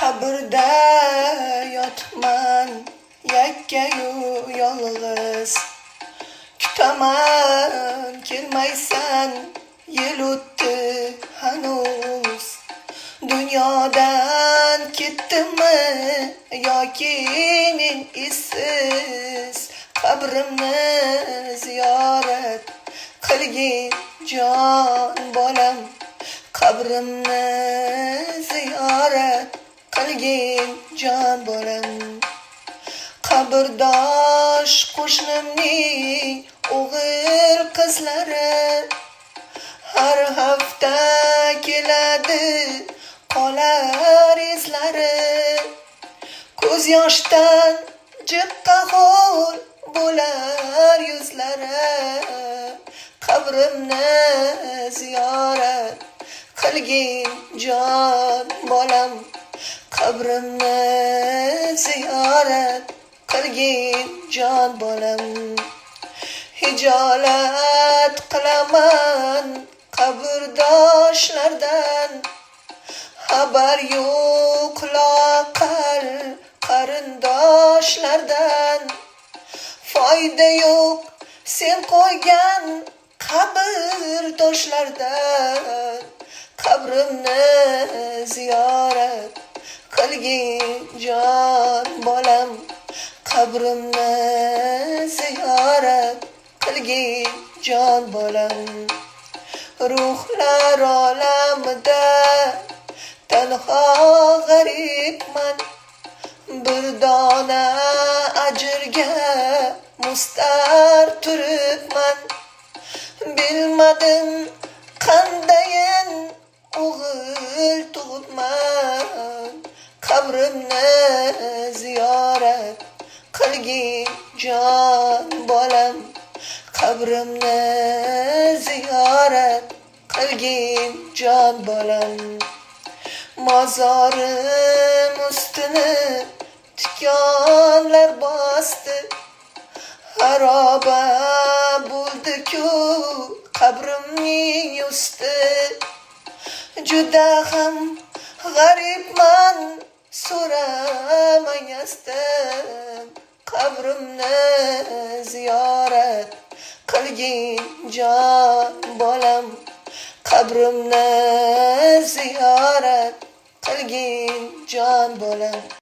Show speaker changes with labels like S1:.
S1: Qabrda yotman yakkayu yolg'iz, kutaman kelmaysan, yil o'tdi hanuz. Dunyodan ketdimmi yoki men izsiz, qabrimni ziyorat qilgin jon bolam, qabrimni ziyorat qilgin jon bolam. Qabrdosh qo'shnimning o'g'il qizlari har hafta keladi, qolar izlari. Ko'z yoshdan jiqqa ho'l bo'lar yuzlari, qabrimni ziyorat qilgin jon bolam, qabrimni ziyorat qilgin jon bolam. Hijolat qilaman qabrdoshlardan, xabar yo'q loqal qarindoshlardan. Foyda yo'q sen qo'ygan qabrdoshlardan, qabrimni ziyorat qilgin jon bolam, qabrimni ziyorat qilgin jon bolam. Ruhlar olamida tanho g'aribman, bir dona ajrga mustar turibman. Bilmadim qandayin o'g'il tug'ibman, qabrimni ziyorat qilgin jon bolam, qabrimni ziyorat qilgin jon bolam. Mozorim ustini tikonlar bosdi, xaroba bo'ldi-ku qabrimning usti. Juda ham g'aribman, so'ramayasdim, qabrimni ziyorat qilgin jon bolam, qabrimni ziyorat qilgin jon bolam.